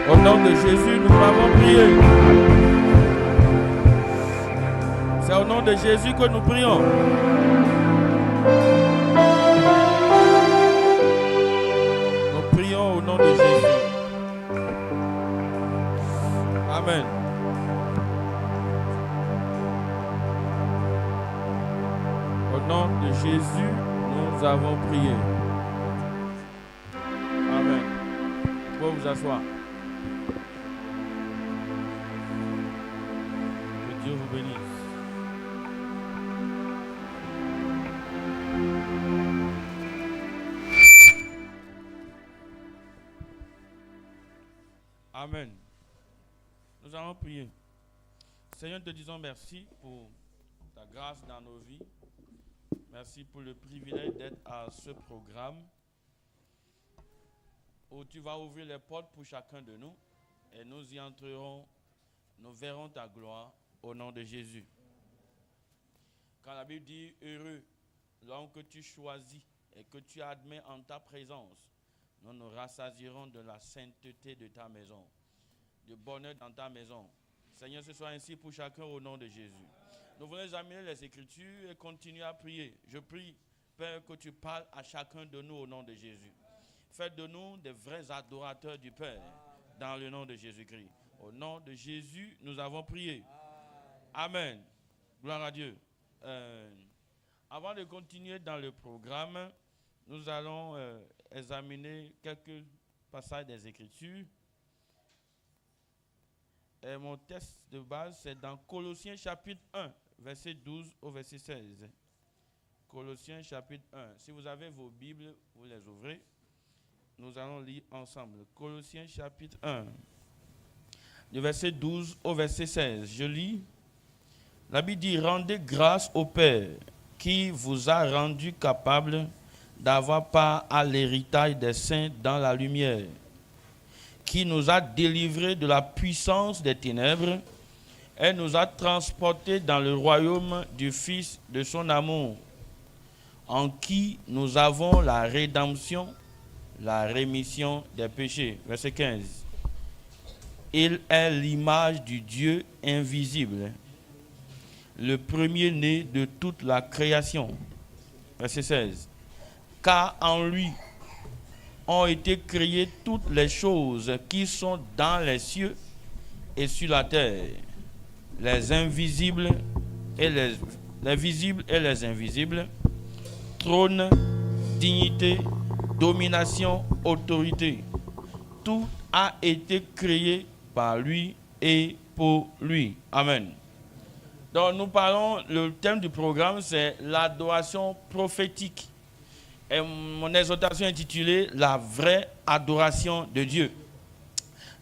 Au nom de Jésus, nous avons prié. C'est au nom de Jésus que nous prions. Nous prions au nom de Jésus. Amen. Au nom de Jésus, nous avons prié. Amen. Vous pouvez vous asseoir. Que Dieu vous bénisse. Amen. Nous allons prier. Seigneur, te disons merci pour ta grâce dans nos vies. Merci pour le privilège d'être à ce programme où tu vas ouvrir les portes pour chacun de nous et nous y entrerons, nous verrons ta gloire au nom de Jésus. Quand la Bible dit heureux l'homme que tu choisis et que tu admets en ta présence, nous nous rassasierons de la sainteté de ta maison, du bonheur dans ta maison. Seigneur, ce soit ainsi pour chacun au nom de Jésus. Nous voulons examiner les Écritures et continuer à prier. Je prie, Père, que tu parles à chacun de nous au nom de Jésus. Fais de nous des vrais adorateurs du Père dans le nom de Jésus-Christ. Au nom de Jésus, nous avons prié. Amen. Gloire à Dieu. Avant de continuer dans le programme, nous allons examiner quelques passages des Écritures. Et mon texte de base, c'est dans Colossiens chapitre 1, verset 12 au verset 16. Colossiens chapitre 1. Si vous avez vos Bibles, vous les ouvrez. Nous allons lire ensemble. Colossiens chapitre 1, du verset 12 au verset 16. Je lis. La Bible dit, rendez grâce au Père qui vous a rendu capable d'avoir part à l'héritage des saints dans la lumière, qui nous a délivrés de la puissance des ténèbres et nous a transportés dans le royaume du Fils de son amour, en qui nous avons la rédemption, la rémission des péchés. Verset 15. Il est l'image du Dieu invisible, le premier-né de toute la création. Verset 16. Car en lui ont été créées toutes les choses qui sont dans les cieux et sur la terre, les invisibles et les visibles et les invisibles, trône, dignité, domination, autorité. Tout a été créé par lui et pour lui. Amen. Donc nous parlons, le thème du programme c'est l'adoration prophétique. Et mon exhortation est intitulée « La vraie adoration de Dieu ».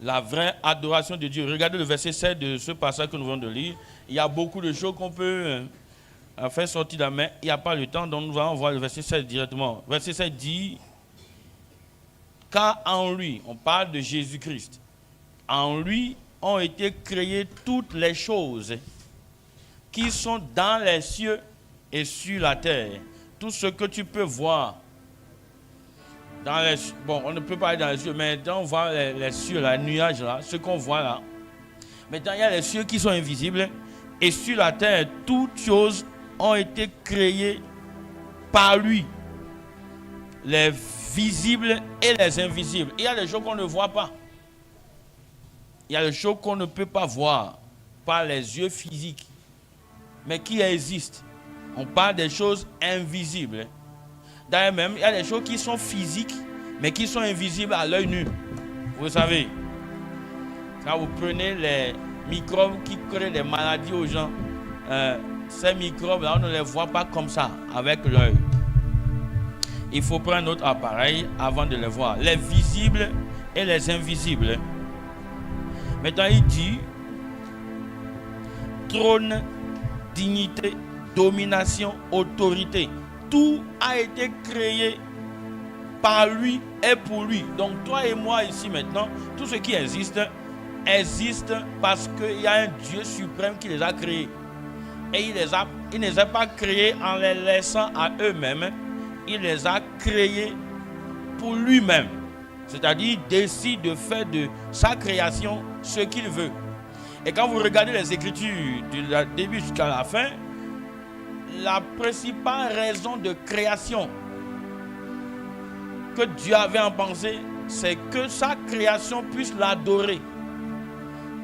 La vraie adoration de Dieu. Regardez le verset 7 de ce passage que nous venons de lire. Il y a beaucoup de choses qu'on peut faire sortir de la main. Il n'y a pas le temps, donc nous allons voir le verset 7 directement. Verset 7 dit « Car en lui », on parle de Jésus-Christ, « en lui ont été créées toutes les choses qui sont dans les cieux et sur la terre. » Tout ce que tu peux voir dans les... Bon, on ne peut pas aller dans les cieux, mais quand on voit les cieux, les nuages là, ce qu'on voit là. Maintenant, il y a les cieux qui sont invisibles. Et sur la terre, toutes choses ont été créées par lui. Les visibles et les invisibles. Il y a des choses qu'on ne voit pas. Il y a des choses qu'on ne peut pas voir par les yeux physiques, mais qui existent. On parle des choses invisibles. D'ailleurs même, il y a des choses qui sont physiques, mais qui sont invisibles à l'œil nu. Vous savez, quand vous prenez les microbes qui créent des maladies aux gens, ces microbes-là, on ne les voit pas comme ça, avec l'œil. Il faut prendre notre appareil avant de les voir. Les visibles et les invisibles. Maintenant, il dit, trône, dignité, domination, autorité. tout a été créé par lui et pour lui. Donc toi et moi ici maintenant, tout ce qui existe parce qu'il y a un Dieu suprême qui les a créés. Et il ne les a pas créés en les laissant à eux-mêmes. Il les a créés pour lui-même. C'est-à-dire, il décide de faire de sa création ce qu'il veut. Et quand vous regardez les Écritures du début jusqu'à la fin, la principale raison de création que Dieu avait en pensée, c'est que sa création puisse l'adorer,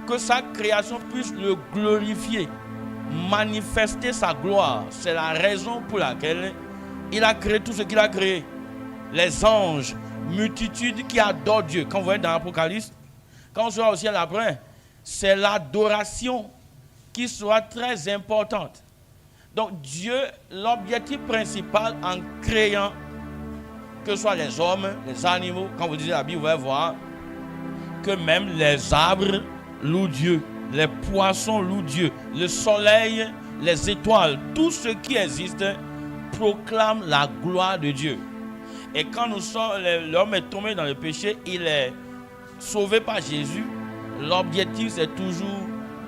que sa création puisse le glorifier, manifester sa gloire. C'est la raison pour laquelle il a créé tout ce qu'il a créé. Les anges, multitude qui adorent Dieu. Quand vous voyez dans l'Apocalypse, quand on sera au ciel après, c'est l'adoration qui sera très importante. Donc Dieu, l'objectif principal en créant, que ce soit les hommes, les animaux, quand vous lisez la Bible, vous allez voir que même les arbres louent Dieu, les poissons louent Dieu, le soleil, les étoiles, tout ce qui existe proclame la gloire de Dieu. Et quand l'homme est tombé dans le péché, il est sauvé par Jésus. L'objectif, c'est toujours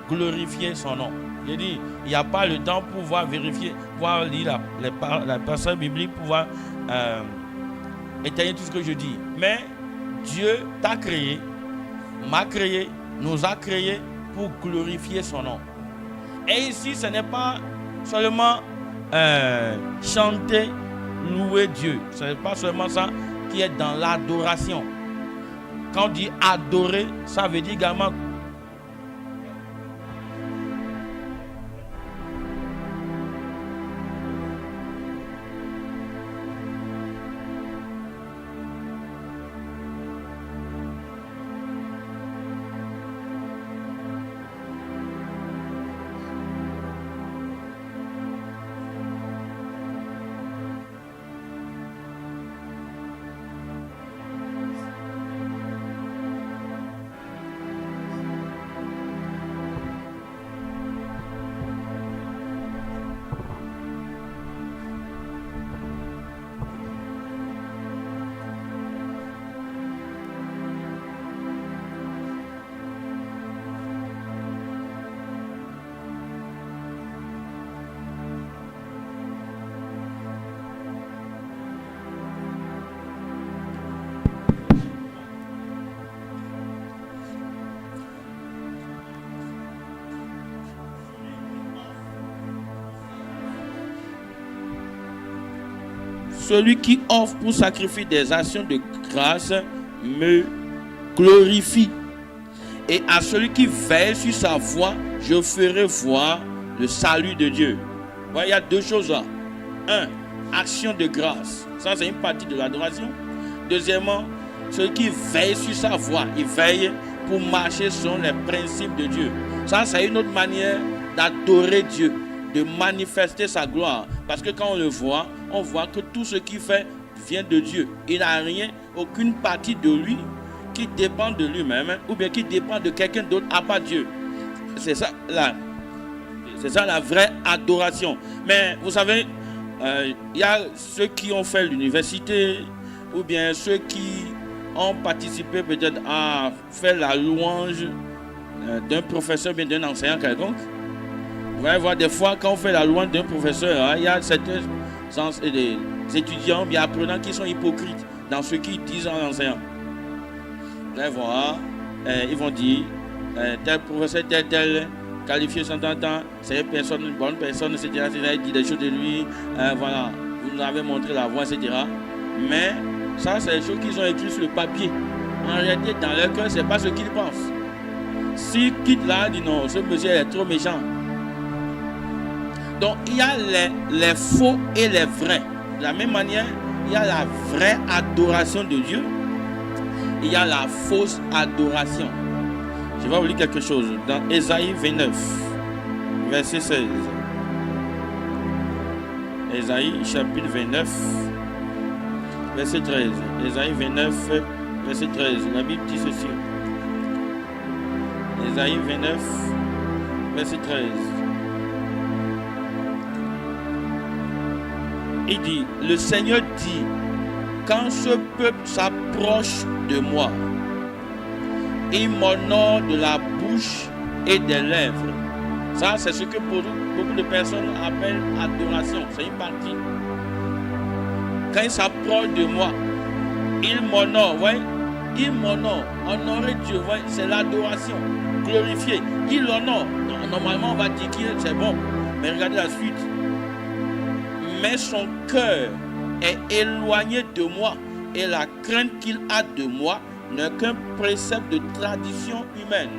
glorifier son nom. J'ai dit, il n'y a pas le temps pour pouvoir vérifier, pouvoir lire la passage biblique, pouvoir étayer tout ce que je dis. Mais Dieu t'a créé, m'a créé, nous a créés pour glorifier son nom. Et ici, ce n'est pas seulement chanter, louer Dieu. Ce n'est pas seulement ça qui est dans l'adoration. Quand on dit adorer, ça veut dire également celui qui offre pour sacrifier des actions de grâce me glorifie. Et à celui qui veille sur sa voie, je ferai voir le salut de Dieu. Voilà, il y a deux choses là. Un, action de grâce. Ça, c'est une partie de l'adoration. Deuxièmement, celui qui veille sur sa voie, il veille pour marcher selon les principes de Dieu. Ça, c'est une autre manière d'adorer Dieu, de manifester sa gloire. Parce que quand on le voit, on voit que tout ce qu'il fait vient de Dieu. Il n'a rien, aucune partie de lui qui dépend de lui-même ou bien qui dépend de quelqu'un d'autre à part Dieu. C'est ça la vraie adoration. Mais vous savez, il y a ceux qui ont fait l'université ou bien ceux qui ont participé peut-être à faire la louange d'un professeur ou bien d'un enseignant quelconque. Vous allez voir des fois quand on fait la louange d'un professeur, il y a certains des étudiants bien apprenants qui sont hypocrites dans ce qu'ils disent en enseignant. Vous allez voir, ils vont dire tel professeur, tel qualifié son temps, c'est une bonne personne, etc. Il dit des choses de lui, voilà, vous nous avez montré la voie, etc. Mais ça, c'est des choses qu'ils ont écrites sur le papier. En réalité, dans leur cœur, ce n'est pas ce qu'ils pensent. S'ils quittent là, ils disent non, ce monsieur est trop méchant. Donc, il y a les faux et les vrais. De la même manière, il y a la vraie adoration de Dieu. Il y a la fausse adoration. Je vais vous lire quelque chose dans Ésaïe 29, verset 16. Ésaïe chapitre 29, verset 13. Ésaïe 29, verset 13. La Bible dit ceci. Ésaïe 29, verset 13. Il dit, le Seigneur dit, quand ce peuple s'approche de moi, il m'honore de la bouche et des lèvres. Ça, c'est ce que beaucoup de personnes appellent adoration. C'est une partie. Quand il s'approche de moi, il m'honore. Ouais? Il m'honore. Honorer Dieu, ouais? C'est l'adoration. Glorifier. Il l'honore. Normalement, on va dire qu'il c'est bon. Mais regardez la suite. Mais son cœur est éloigné de moi et la crainte qu'il a de moi n'est qu'un précepte de tradition humaine.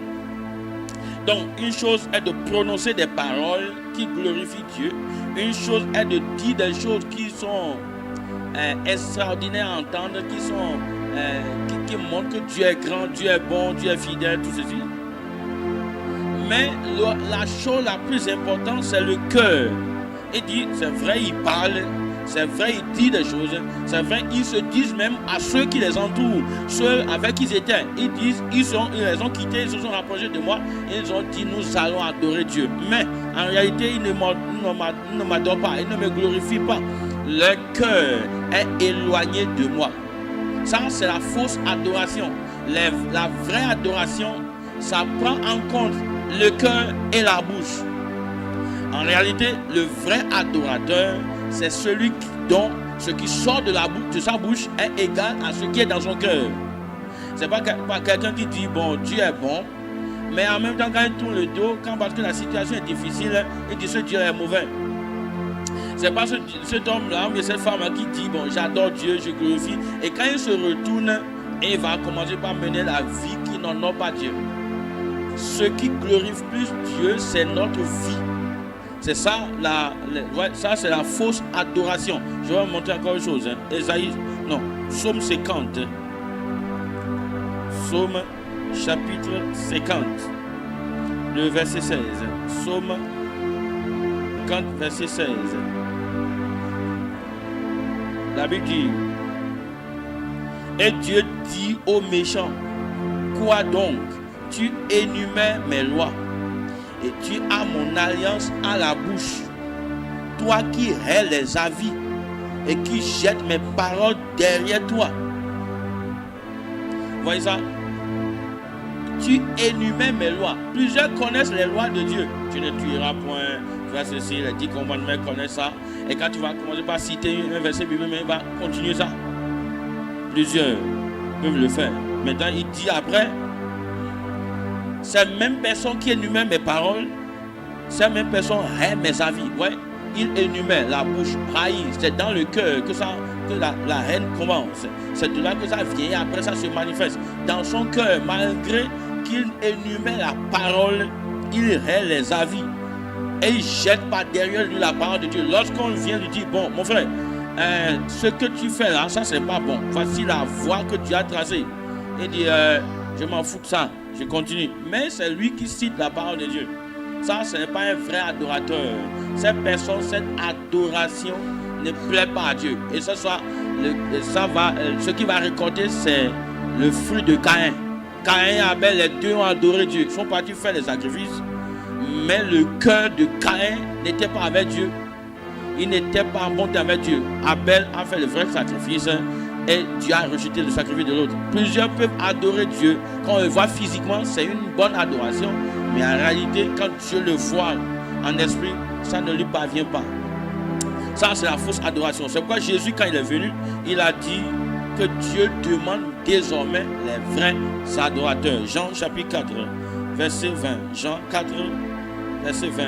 Donc, une chose est de prononcer des paroles qui glorifient Dieu. Une chose est de dire des choses qui sont extraordinaires à entendre, qui montrent que Dieu est grand, Dieu est bon, Dieu est fidèle, tout ceci. Mais la chose la plus importante, c'est le cœur. Il dit, c'est vrai, il parle, c'est vrai, il dit des choses, c'est vrai, ils se disent même à ceux qui les entourent, ceux avec qui ils étaient, ils disent, ils les ont quittés, ils se sont rapprochés de moi, et ils ont dit, nous allons adorer Dieu. Mais en réalité, ils ne m'adorent pas, ils ne me glorifient pas. Leur cœur est éloigné de moi. Ça, c'est la fausse adoration. La vraie adoration, ça prend en compte le cœur et la bouche. En réalité, le vrai adorateur, c'est celui dont ce qui sort de sa bouche est égal à ce qui est dans son cœur. C'est pas quelqu'un qui dit, bon, Dieu est bon, mais en même temps, quand il tourne le dos, parce que la situation est difficile, il dit, ce Dieu est mauvais. C'est pas cet homme-là, mais cette femme-là qui dit, bon, j'adore Dieu, je glorifie. Et quand il se retourne, il va commencer par mener la vie qui n'honore pas Dieu. Ce qui glorifie plus Dieu, c'est notre vie. C'est ça, ça c'est la fausse adoration. Je vais vous montrer encore une chose. Psaume 50. Psaume chapitre 50. Le verset 16. Psaume 50, verset 16. La Bible dit, et Dieu dit aux méchants, quoi donc? Tu énumères mes lois et tu as mon alliance à la bouche. Toi qui hais les avis et qui jettes mes paroles derrière toi. Voyez ça? Tu énumères mes lois. Plusieurs connaissent les lois de Dieu. Tu ne tueras point. Tu vas ceci, les 10 commandements connaissent ça. Et quand tu vas commencer par citer un verset biblique, il va continuer ça. Plusieurs peuvent le faire. Maintenant, il dit après, cette même personne qui énumère mes paroles, cette même personne hait mes avis. Ouais, il énumère la bouche, haït. C'est dans le cœur que la haine commence. C'est de là que ça vient et après ça se manifeste. Dans son cœur, malgré qu'il énumère la parole, il hait les avis. Et il jette par derrière lui la parole de Dieu. Lorsqu'on vient lui dire, bon, mon frère, ce que tu fais là, ça c'est pas bon. Voici la voie que tu as tracée. Il dit, je m'en fous de ça. Je continue. Mais c'est lui qui cite la parole de Dieu. Ça, ce n'est pas un vrai adorateur. Cette personne, cette adoration ne plaît pas à Dieu. Et ce qui va récolter, c'est le fruit de Caïn. Caïn et Abel, les deux ont adoré Dieu. Ils sont partis faire les sacrifices. Mais le cœur de Caïn n'était pas avec Dieu. Il n'était pas en bonté avec Dieu. Abel a fait le vrai sacrifice. Et Dieu a rejeté le sacrifice de l'autre. Plusieurs peuvent adorer Dieu. Quand on le voit physiquement, c'est une bonne adoration. Mais en réalité, quand Dieu le voit en esprit, ça ne lui parvient pas. Ça, c'est la fausse adoration. C'est pourquoi Jésus, quand il est venu, il a dit que Dieu demande désormais les vrais adorateurs. Jean chapitre 4, verset 20. Jean 4, verset 20.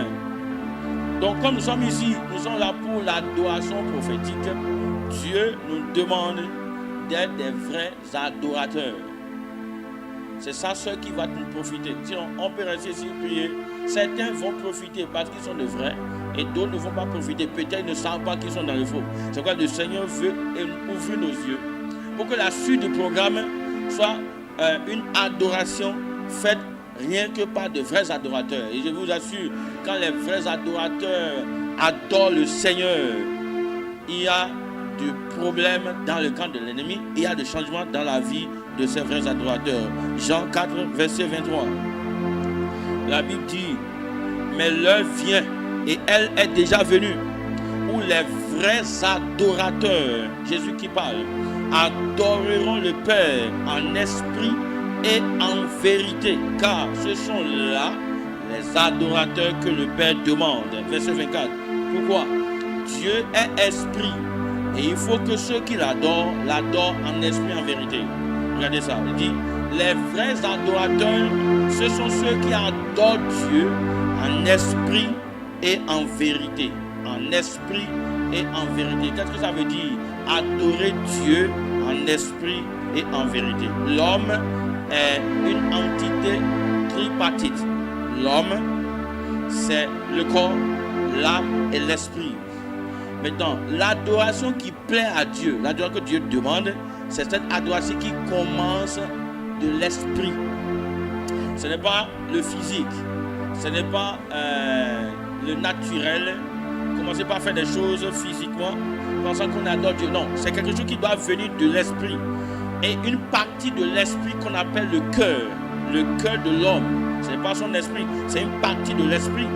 Donc, comme nous sommes ici, nous sommes là pour l'adoration prophétique. Dieu nous demande d'être des vrais adorateurs. C'est ça ce qui va nous profiter. Sinon, on peut rester ici prier. Certains vont profiter parce qu'ils sont de vrais et d'autres ne vont pas profiter. Peut-être ils ne savent pas qu'ils sont dans le faux. C'est pourquoi le Seigneur veut ouvrir nos yeux pour que la suite du programme soit une adoration faite rien que par de vrais adorateurs. Et je vous assure, quand les vrais adorateurs adorent le Seigneur, il y a du problème dans le camp de l'ennemi, il y a des changements dans la vie de ces vrais adorateurs. Jean 4, verset 23. La Bible dit, mais l'heure vient, et elle est déjà venue, où les vrais adorateurs, Jésus qui parle, adoreront le Père en esprit et en vérité, car ce sont là les adorateurs que le Père demande. Verset 24. Pourquoi? Dieu est esprit et il faut que ceux qui l'adorent en esprit et en vérité. Regardez ça, il dit, les vrais adorateurs, ce sont ceux qui adorent Dieu en esprit et en vérité. En esprit et en vérité. Qu'est-ce que ça veut dire? Adorer Dieu en esprit et en vérité. L'homme est une entité tripartite. L'homme, c'est le corps, l'âme et l'esprit. Maintenant, l'adoration qui plaît à Dieu, l'adoration que Dieu demande, c'est cette adoration qui commence de l'esprit. Ce n'est pas le physique, ce n'est pas le naturel. Commencez pas à faire des choses physiquement, pensant qu'on adore Dieu. Non, c'est quelque chose qui doit venir de l'esprit. Et une partie de l'esprit qu'on appelle le cœur de l'homme. Ce n'est pas son esprit, c'est une partie de l'esprit.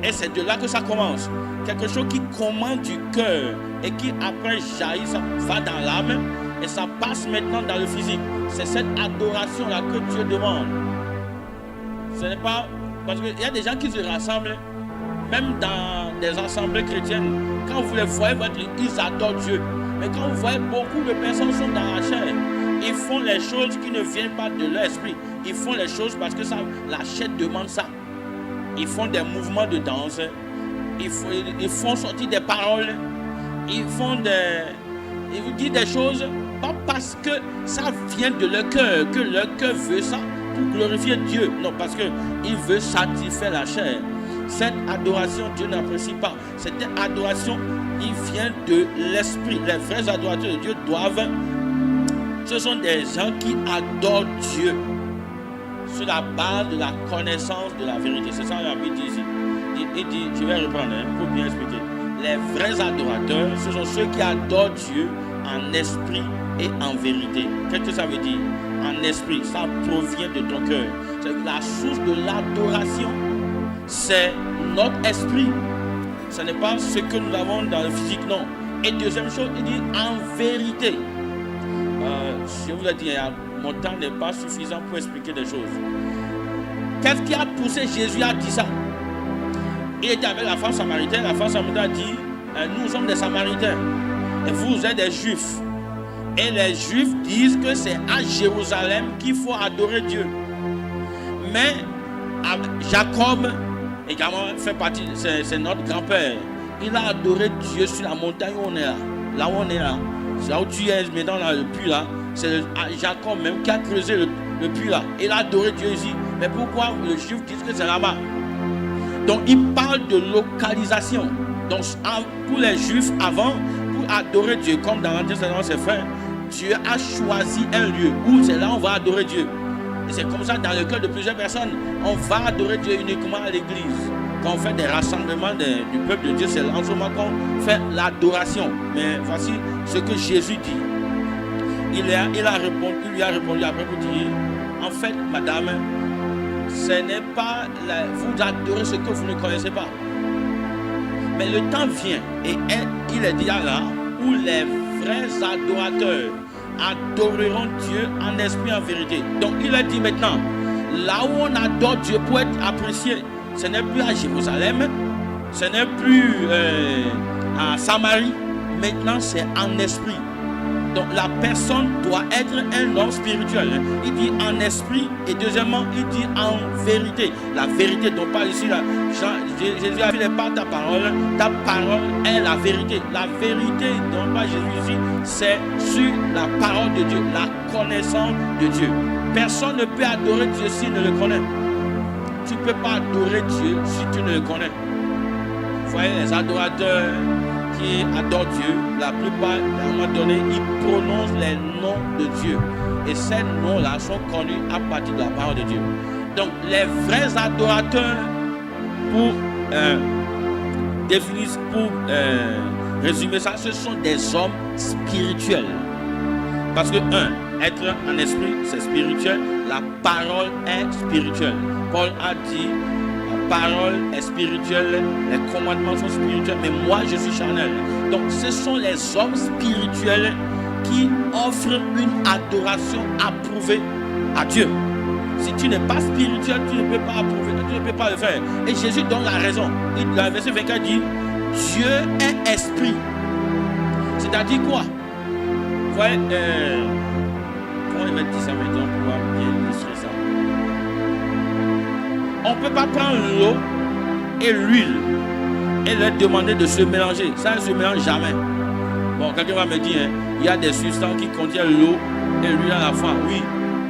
Et c'est de là que ça commence. Quelque chose qui commence du cœur et qui après jaillit, ça va dans l'âme et ça passe maintenant dans le physique. C'est cette adoration-là que Dieu demande. Ce n'est pas... Parce qu'il y a des gens qui se rassemblent, même dans des assemblées chrétiennes. Quand vous les voyez, ils adorent Dieu. Mais quand vous voyez beaucoup de personnes sont dans la chair, ils font les choses qui ne viennent pas de l'esprit. Ils font les choses parce que ça, la chair demande ça. Ils font des mouvements de danse. Ils font sortir des paroles. Ils vous disent des choses, pas parce que ça vient de leur cœur, que leur cœur veut ça pour glorifier Dieu. Non, parce qu'il veut satisfaire la chair. Cette adoration, Dieu n'apprécie pas. Cette adoration, il vient de l'esprit. Les vrais adorateurs de Dieu doivent... Ce sont des gens qui adorent Dieu sur la base de la connaissance de la vérité. C'est ça la Bible dit ici. Il dit, je vais reprendre pour bien expliquer. Les vrais adorateurs, ce sont ceux qui adorent Dieu en esprit et en vérité. Qu'est-ce que ça veut dire? En esprit, ça provient de ton cœur. La source de l'adoration, c'est notre esprit. Ce n'est pas ce que nous avons dans le physique, non. Et deuxième chose, il dit en vérité. Je vous ai dit, mon temps n'est pas suffisant pour expliquer des choses. Qu'est-ce qui a poussé Jésus à dire ça? Il était avec la femme samaritaine. La femme samaritaine a dit, nous sommes des Samaritains et vous êtes des Juifs. Et les Juifs disent que c'est à Jérusalem qu'il faut adorer Dieu. Mais Jacob également fait partie, c'est notre grand-père. Il a adoré Dieu sur la montagne où on est là. Là où on est là. C'est là où tu es maintenant là, le puits là. C'est Jacob même qui a creusé le puits là. Il a adoré Dieu ici. Mais pourquoi les Juifs disent que c'est là-bas? Donc il parle de localisation. Donc pour les Juifs avant, pour adorer Dieu, comme dans l'Ancien Testament c'est fait, Dieu a choisi un lieu où c'est là où on va adorer Dieu. Et c'est comme ça dans le cœur de plusieurs personnes. On va adorer Dieu uniquement à l'église. Quand on fait des rassemblements du peuple de Dieu, c'est en ce moment qu'on fait l'adoration. Mais voici ce que Jésus dit. Il lui a répondu après pour dire, en fait, madame, ce n'est pas, vous adorez ce que vous ne connaissez pas. Mais le temps vient, et il est dit là, où les vrais adorateurs adoreront Dieu en esprit et en vérité. Donc il a dit maintenant, là où on adore Dieu pour être apprécié, ce n'est plus à Jérusalem, ce n'est plus à Samarie, maintenant c'est en esprit. Donc la personne doit être un homme spirituel. Il dit en esprit et deuxièmement il dit en vérité. La vérité dont parle ici là, Jésus a dit pas ta parole est la vérité. La vérité dont parle Jésus ici, c'est sur la parole de Dieu, la connaissance de Dieu. Personne ne peut adorer Dieu s'il ne le connaît. Tu ne peux pas adorer Dieu si tu ne le connais. Vous voyez les adorateurs qui adorent Dieu, la plupart, à un moment donné, ils prononcent les noms de Dieu. Et ces noms-là sont connus à partir de la parole de Dieu. Donc, les vrais adorateurs, pour définir, pour résumer ça, ce sont des hommes spirituels. Parce que, être en esprit, c'est spirituel. La parole est spirituelle. Paul a dit, la parole est spirituelle, les commandements sont spirituels, mais moi je suis charnel. Donc ce sont les hommes spirituels qui offrent une adoration approuvée à Dieu. Si tu n'es pas spirituel, tu ne peux pas approuver, tu ne peux pas le faire. Et Jésus donne la raison. Dans le verset 24 dit, Dieu est esprit. C'est-à-dire quoi? Vous voyez, comment il va dire ça maintenant pour pouvoir bien illustrer ça? On ne peut pas prendre l'eau et l'huile et leur demander de se mélanger. Ça ne se mélange jamais. Bon, quelqu'un va me dire, hein, il y a des substances qui contiennent l'eau et l'huile à la fois. Oui,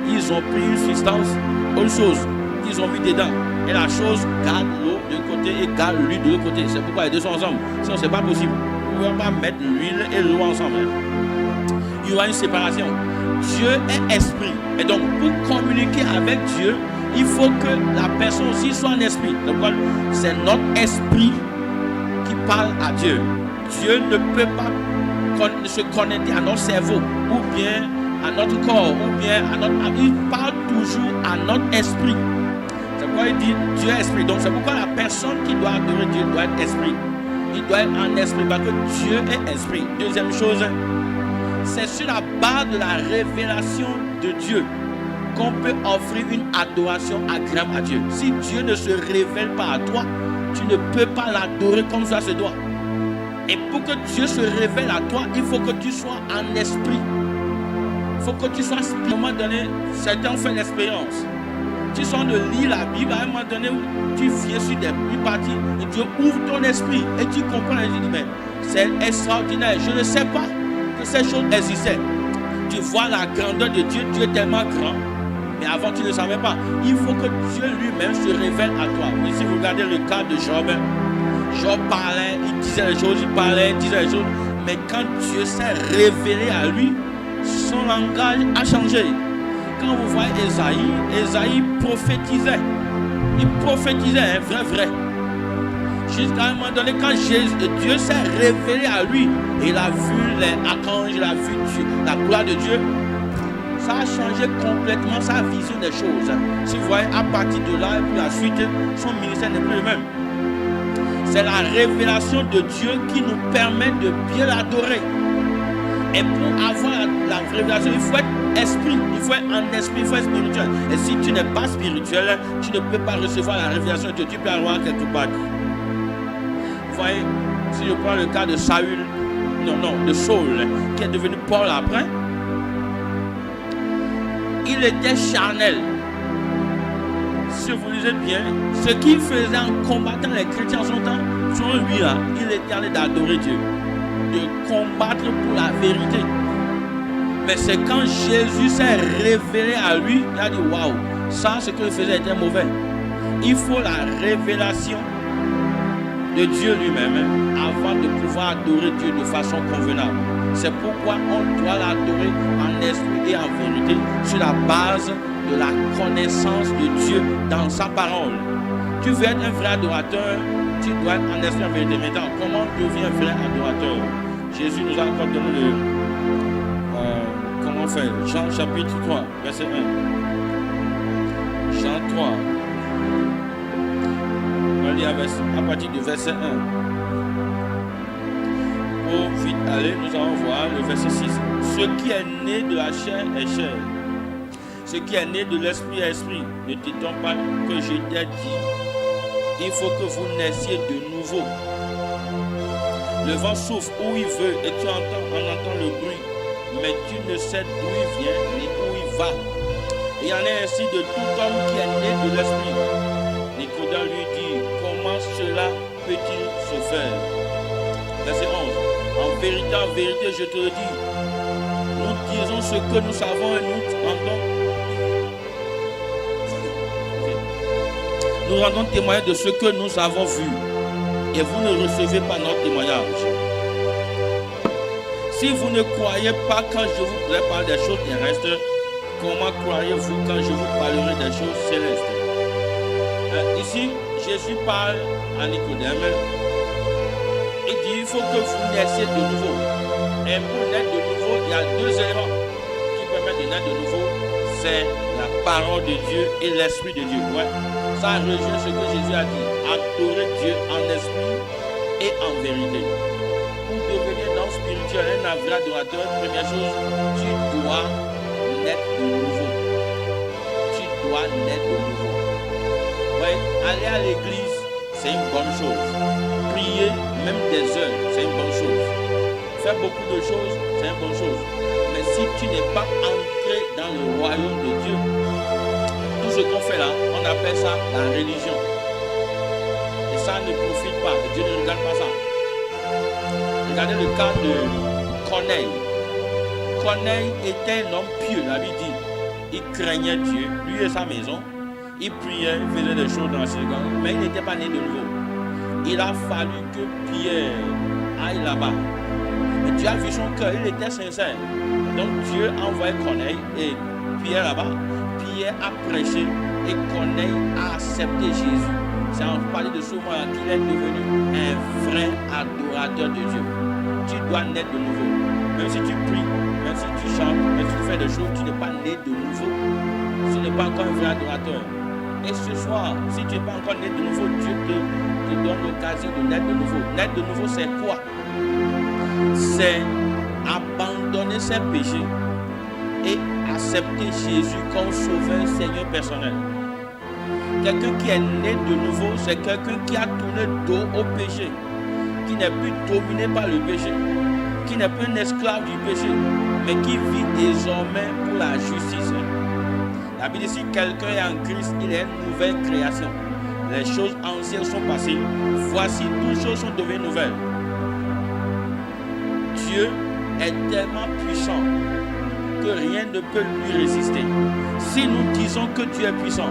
ils ont pris une substance, une chose qu'ils ont mis dedans. Et la chose garde l'eau de côté et garde l'huile de l'autre côté. C'est pourquoi les deux sont ensemble. Sinon, ce n'est pas possible. Vous ne pouvez pas mettre l'huile et l'eau ensemble. Hein. Il y aura une séparation. Dieu est esprit. Et donc, pour communiquer avec Dieu, il faut que la personne aussi soit un esprit. Donc, c'est notre esprit qui parle à Dieu. Dieu ne peut pas se connecter à notre cerveau ou bien à notre corps ou bien à notre âme. Il parle toujours à notre esprit. C'est pourquoi il dit Dieu est esprit. Donc, c'est pourquoi la personne qui doit adorer Dieu doit être esprit. Il doit être un esprit parce que Dieu est esprit. Deuxième chose, c'est sur la base de la révélation de Dieu qu'on peut offrir une adoration agréable à Dieu. Si Dieu ne se révèle pas à toi, tu ne peux pas l'adorer comme ça se doit. Et pour que Dieu se révèle à toi, il faut que tu sois en esprit. Il faut que tu sois spirituel. À un moment donné, certains ont fait l'expérience. Tu sors de lire la Bible, à un moment donné, tu viens sur une partie et Dieu ouvre ton esprit et tu comprends et tu dis, mais c'est extraordinaire. Je ne sais pas que ces choses existaient. Tu vois la grandeur de Dieu, Dieu est tellement grand. Mais avant, tu ne savais pas. Il faut que Dieu lui-même se révèle à toi. Et si vous regardez le cas de Job, Job parlait, il disait les choses, il parlait, il disait les choses. Mais quand Dieu s'est révélé à lui, son langage a changé. Quand vous voyez Ésaïe prophétisait. Il prophétisait, vrai. Jusqu'à un moment donné, quand Dieu s'est révélé à lui, il a vu les archanges, il a vu Dieu, la gloire de Dieu, ça a changé complètement sa vision des choses. Si vous voyez, à partir de là, et puis la suite, son ministère n'est plus le même. C'est la révélation de Dieu qui nous permet de bien l'adorer. Et pour avoir la révélation, il faut être esprit, il faut être en esprit, il faut être spirituel. Et si tu n'es pas spirituel, tu ne peux pas recevoir la révélation de Dieu. Tu peux avoir quelque part. Vous voyez, si je prends le cas de Saül, de Saul, qui est devenu Paul après, il était charnel. Si vous lisez bien, ce qu'il faisait en combattant les chrétiens en son temps, sur lui là, il était allé d'adorer Dieu, de combattre pour la vérité. Mais c'est quand Jésus s'est révélé à lui, il a dit waouh, ça ce qu'il faisait était mauvais. Il faut la révélation de Dieu lui-même avant de pouvoir adorer Dieu de façon convenable. C'est pourquoi on doit l'adorer en esprit et en vérité sur la base de la connaissance de Dieu dans sa parole. Tu veux être un vrai adorateur, tu dois être en esprit et en vérité. Maintenant, comment devenir un vrai adorateur? Jésus nous a encore donné comment faire. Jean chapitre 3, verset 1. Jean 3. On va lire à partir du verset 1. Pour vite aller, nous allons voir le verset 6. Ce qui est né de la chair est chair. Ce qui est né de l'esprit est esprit. Ne dit-on pas que je t'ai dit, il faut que vous naissiez de nouveau. Le vent souffle où il veut et on entend le bruit, mais tu ne sais d'où il vient ni où il va. Il y en est ainsi de tout homme qui est né de l'esprit. Nicodème lui dit, comment cela peut-il se faire? Verset 11. En vérité, je te le dis, nous disons ce que nous savons et nous rendons témoignage de ce que nous avons vu. Et vous ne recevez pas notre témoignage. Si vous ne croyez pas quand je vous parle des choses terrestres, comment croyez-vous quand je vous parlerai des choses célestes? Ici, Jésus parle à Nicodème. Il dit, il faut que vous naissiez de nouveau. Et pour naître de nouveau, il y a deux éléments qui permettent de naître de nouveau. C'est la parole de Dieu et l'Esprit de Dieu. Ouais. Ça rejoint ce que Jésus a dit. Adorer Dieu en esprit et en vérité. Pour devenir un homme spirituel, un vrai adorateur, première chose, tu dois naître de nouveau. Tu dois naître de nouveau. Ouais. Aller à l'église, c'est une bonne chose. Prier, même des heures, c'est une bonne chose. Faire beaucoup de choses, c'est une bonne chose. Mais si tu n'es pas entré dans le royaume de Dieu, tout ce qu'on fait là, on appelle ça la religion. Et ça ne profite pas. Dieu ne regarde pas ça. Regardez le cas de Corneille. Corneille était un homme pieux, la Bible dit. Il craignait Dieu, lui et sa maison. Il priait, il faisait des choses dans la synagogue, mais il n'était pas né de nouveau. Il a fallu que Pierre aille là-bas. Mais Dieu a vu son cœur, il était sincère. Donc Dieu a envoyé Corneille et Pierre là-bas. Pierre a prêché et Corneille a accepté Jésus. C'est en parler de ce moment qu'il est devenu un vrai adorateur de Dieu. Tu dois naître de nouveau. Même si tu pries, même si tu chantes, même si tu fais des choses, tu n'es pas né de nouveau. Tu n'es pas encore un vrai adorateur. Et ce soir, si tu n'es pas encore né de nouveau, Dieu te donne l'occasion de naître de nouveau. Naître de nouveau, c'est quoi? C'est abandonner ses péchés et accepter Jésus comme sauveur, Seigneur personnel. Quelqu'un qui est né de nouveau, c'est quelqu'un qui a tourné dos au péché, qui n'est plus dominé par le péché, qui n'est plus un esclave du péché, mais qui vit désormais pour la justice. La Bible dit, si quelqu'un est en Christ, il est une nouvelle création. Les choses anciennes sont passées. Voici, toutes choses sont devenues nouvelles. Dieu est tellement puissant que rien ne peut lui résister. Si nous disons que Dieu est puissant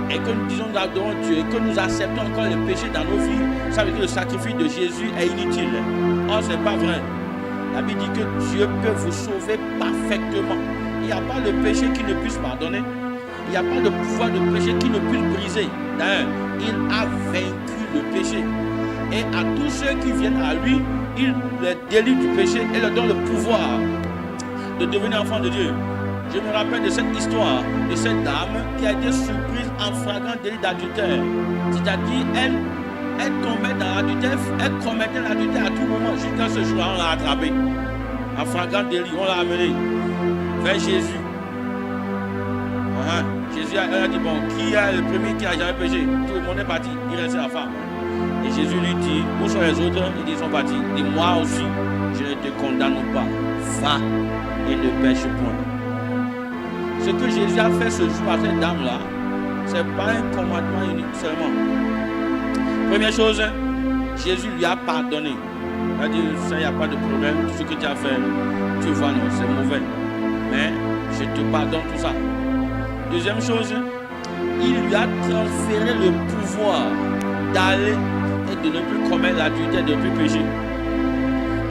et que nous disons que nous adorons Dieu et que nous acceptons encore les péchés dans nos vies, ça veut dire que le sacrifice de Jésus est inutile. Or, ce n'est pas vrai. La Bible dit que Dieu peut vous sauver parfaitement. Il n'y a pas de péché qui ne puisse pardonner. Il n'y a pas de pouvoir de péché qui ne puisse briser. D'ailleurs, il a vaincu le péché. Et à tous ceux qui viennent à lui, il les délivre du péché et leur donne le pouvoir de devenir enfant de Dieu. Je me rappelle de cette histoire de cette dame qui a été surprise en flagrant délit d'adultère. C'est-à-dire, elle tombait dans l'adultère, elle commettait l'adultère à tout moment. Jusqu'à ce jour-là, on l'a attrapée. En flagrant délit, on l'a amenée vers Jésus. Jésus a dit, bon, qui est le premier qui n'a jamais péché? Tout le monde est parti, il restait la femme. Et Jésus lui dit, où sont les autres? Ils sont partis. Il dit, moi aussi, je ne te condamne pas. Va et ne pêche point. Ce que Jésus a fait ce jour à cette dame-là, ce n'est pas un commandement unique seulement. Première chose, Jésus lui a pardonné. Il a dit, ça, il n'y a pas de problème, tout ce que tu as fait, tu vois, non, c'est mauvais. Mais je te pardonne tout ça. Deuxième chose, il lui a transféré le pouvoir d'aller et de ne plus commettre l'adultère, de ne plus pécher.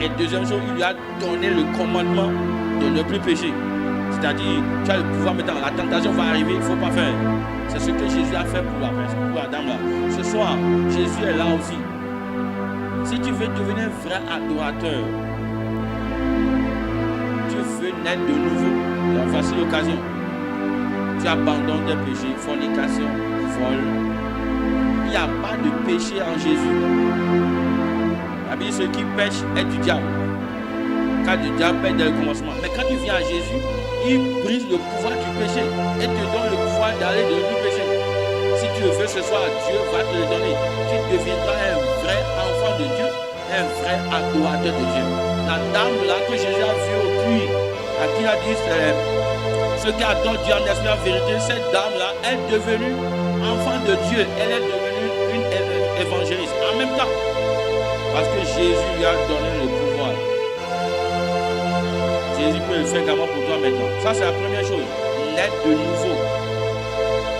Et deuxième chose, il lui a donné le commandement de ne plus pécher. C'est-à-dire, tu as le pouvoir maintenant, la tentation va arriver, il ne faut pas faire. C'est ce que Jésus a fait pour la dame là. Ce soir, Jésus est là aussi. Si tu veux devenir un vrai adorateur, tu veux naître de nouveau, donc voici l'occasion. Tu abandonnes tes péchés, fornication, vol. Il n'y a pas de péché en Jésus. La Bible dit, celui qui pêche est du diable. Car le diable pêche dès le commencement. Mais quand tu viens à Jésus, il brise le pouvoir du péché et te donne le pouvoir d'aller de lui pécher. Si tu le veux ce soir, Dieu va te le donner. Tu deviendras un vrai enfant de Dieu, un vrai adorateur de Dieu. La dame là que Jésus a vue au puits, à qui il a dit, ceux qui adorent Dieu en esprit en vérité, cette dame-là est devenue enfant de Dieu. Elle est devenue une évangéliste. En même temps, parce que Jésus lui a donné le pouvoir. Jésus peut le faire également pour toi maintenant. Ça, c'est la première chose. Naître de nouveau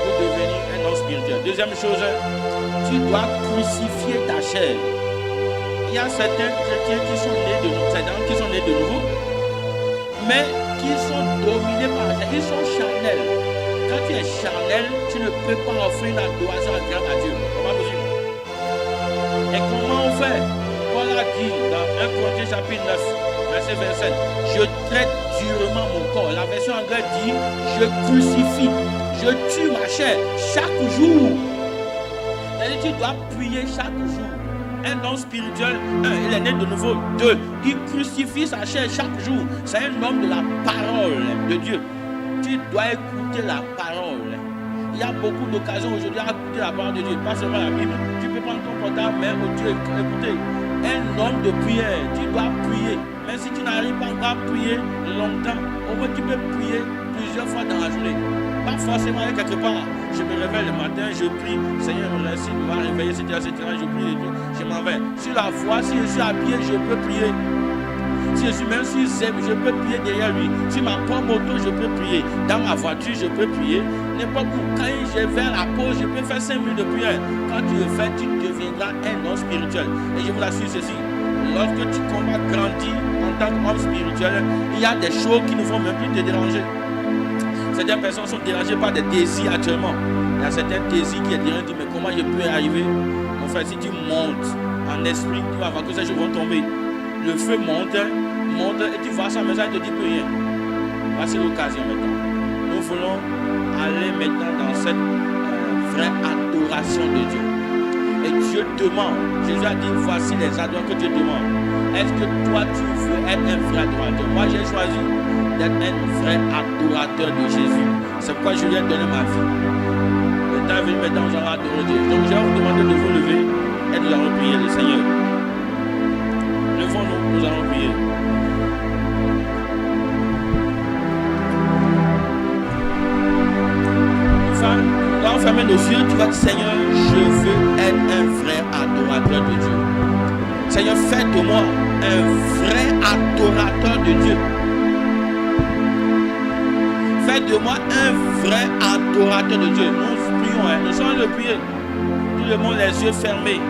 pour devenir un homme spirituel. Deuxième chose, tu dois crucifier ta chair. Il y a certains chrétiens qui sont nés de nouveau, mais qui sont dominés par la chair. Ils sont charnels. Quand tu es charnel, tu ne peux pas offrir une adoration agréable à Dieu. Comment possible? Et comment on fait? Paul a dit dans 1 Corinthiens chapitre 9, verset 27, je traite durement mon corps. La version anglaise dit, je crucifie, je tue ma chair chaque jour. C'est-à-dire tu dois prier chaque jour. Un homme spirituel, il est né de nouveau. 2, il crucifie sa chair chaque jour. C'est un homme de la parole de Dieu. Tu dois écouter la parole. Il y a beaucoup d'occasions aujourd'hui à écouter la parole de Dieu, pas seulement la Bible. Tu peux prendre ton portable, mais Dieu, écoutez. Un homme de prière, tu dois prier. Même si tu n'arrives pas encore à prier longtemps, au moins tu peux prier plusieurs fois dans la journée. Pas forcément aller quelque part. Je me réveille le matin, je prie. Seigneur, merci de m'avoir réveillé, etc. Je prie et tout. Je m'en vais. Sur la voie, si je suis à pied, je peux prier. Si je suis même sur Zeb, je peux prier derrière lui. Sur ma propre moto, je peux prier. Dans ma voiture, je peux prier. N'importe où. Quand je vais à la pause, je peux faire 5 minutes de prière. Quand tu le fais, tu deviendras un homme spirituel. Et je vous assure ceci. Lorsque tu vas grandir en tant qu'homme spirituel, il y a des choses qui ne vont même plus te déranger. Certaines personnes sont dérangées par des désirs actuellement. Il y a certains désirs qui est dérangés. Mais comment je peux y arriver? Mon frère, si tu montes en esprit, tu vas voir que ces choses vont tomber. Le feu monte, et tu vois ça, mais ça ne te dit plus rien. Voici l'occasion maintenant. Nous voulons aller maintenant dans cette vraie adoration de Dieu. Et Dieu demande, Jésus a dit, voici les adorateurs que Dieu demande. Est-ce que toi tu veux être un vrai adorateur? Moi j'ai choisi d'être un vrai adorateur de Jésus. C'est pourquoi je lui ai donné ma vie. Le temps est venu maintenant, nous allons adorer Dieu. Donc je vais vous demander de vous lever et nous allons prier le Seigneur. Levons-nous, nous allons prier. Nous allons fermer nos yeux, tu vas dire, Seigneur, je veux être un vrai adorateur de Dieu. Seigneur, fais de moi un vrai adorateur de Dieu. Fais de moi un vrai adorateur de Dieu. Nous prions, nous allons le prier. Tout le monde les yeux fermés.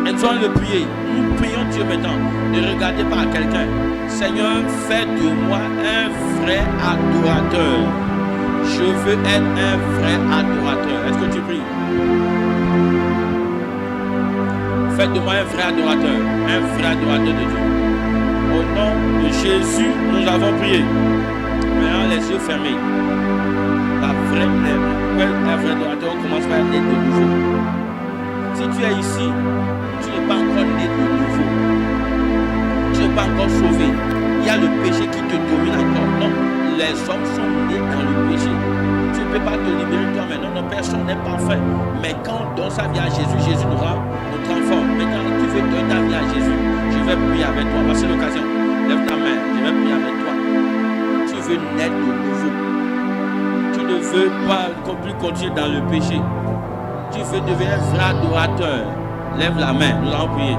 Et nous allons le prier. Nous prions Dieu maintenant. Ne regardez pas à quelqu'un. Seigneur, fais de moi un vrai adorateur. Je veux être un vrai adorateur. Est-ce que tu pries? Fais de moi un vrai adorateur. Un vrai adorateur de Dieu. Au nom de Jésus, nous avons prié. Maintenant, les yeux fermés. Un vrai adorateur, on commence par être né de nouveau. Si tu es ici, tu n'es pas encore né de nouveau. Tu n'es pas encore sauvé. Il y a le péché qui te domine encore. Non, les hommes sont nés dans le péché. Tu ne peux pas te libérer toi-même. Non, personne n'est parfait. Mais quand on donne sa vie à Jésus, Jésus nous transforme. Maintenant, tu veux donner ta vie à Jésus. Je vais prier avec toi. Voici l'occasion. Lève ta main. Je vais prier avec toi. Tu veux naître de nouveau. Tu ne veux pas plus continuer dans le péché. Tu veux devenir un vrai adorateur. Lève la main. Nous allons prier.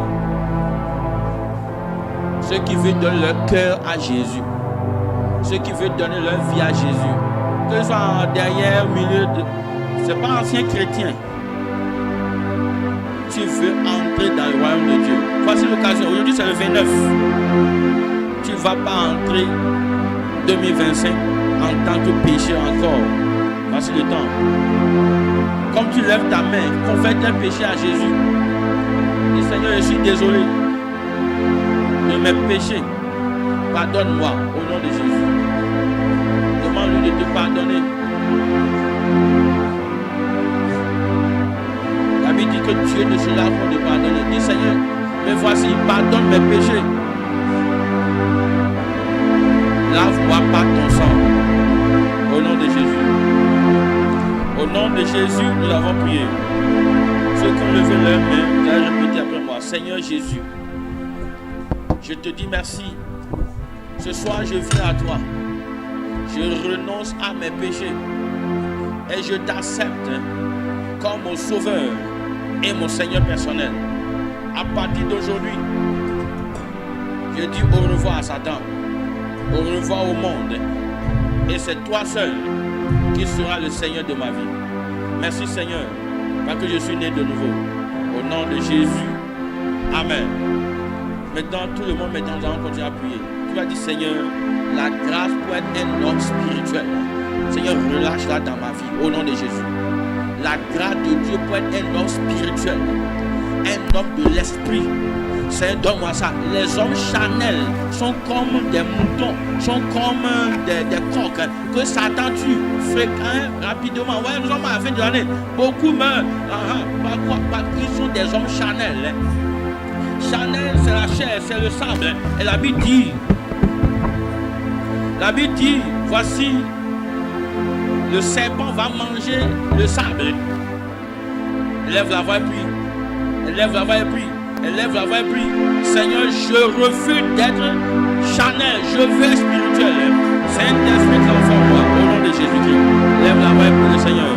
Ceux qui veulent donner leur cœur à Jésus. Ceux qui veulent donner leur vie à Jésus. Que ce soit derrière, au milieu de... Ce n'est pas ancien chrétien. Tu veux entrer dans le royaume de Dieu. Voici l'occasion. Aujourd'hui, c'est le 29. Tu ne vas pas entrer 2025 en tant que pécheur encore. Voici le temps. Comme tu lèves ta main, confesse tes péchés à Jésus. Dis, Seigneur, je suis désolé de mes péchés. Pardonne-moi au nom de Jésus. Demande-lui de te pardonner. La Bible dit que Dieu ne se lave pas de pardonner. Dis, Seigneur, me voici, pardonne mes péchés. Lave-moi par ton sang. Au nom de Jésus. Au nom de Jésus, nous avons prié. Ceux qui ont levé leurs mains, vous allez répéter après moi. Seigneur Jésus, je te dis merci. Ce soir, je viens à toi. Je renonce à mes péchés. Et je t'accepte comme mon sauveur et mon Seigneur personnel. À partir d'aujourd'hui, je dis au revoir à Satan. Au revoir au monde. Et c'est toi seul qui sera le Seigneur de ma vie. Merci Seigneur, parce que je suis né de nouveau. Au nom de Jésus. Amen. Maintenant, tout le monde, maintenant, nous allons continuer à prier. Tu vas dire, Seigneur, la grâce pour être un homme spirituel. Seigneur, relâche-la dans ma vie, au nom de Jésus. La grâce de Dieu pour être un homme spirituel. un homme de l'esprit. C'est un homme à ça. Les hommes Chanel sont comme des moutons, sont comme des coqs que Satan tue fréquemment, rapidement. Ouais, les hommes à la fin de l'année, beaucoup meurent. Ils sont des hommes Chanel. Chanel, c'est la chair, c'est le sable. Et la Bible dit, voici, le serpent va manger le sable. Lève la voix et prie. Lève la voix et prie. Lève la voix et prie. Seigneur, je refuse d'être Chanel. Je veux être spirituel. Saint-Esprit, l'enfant, moi, au nom de Jésus-Christ. Lève la voix et prie, le Seigneur.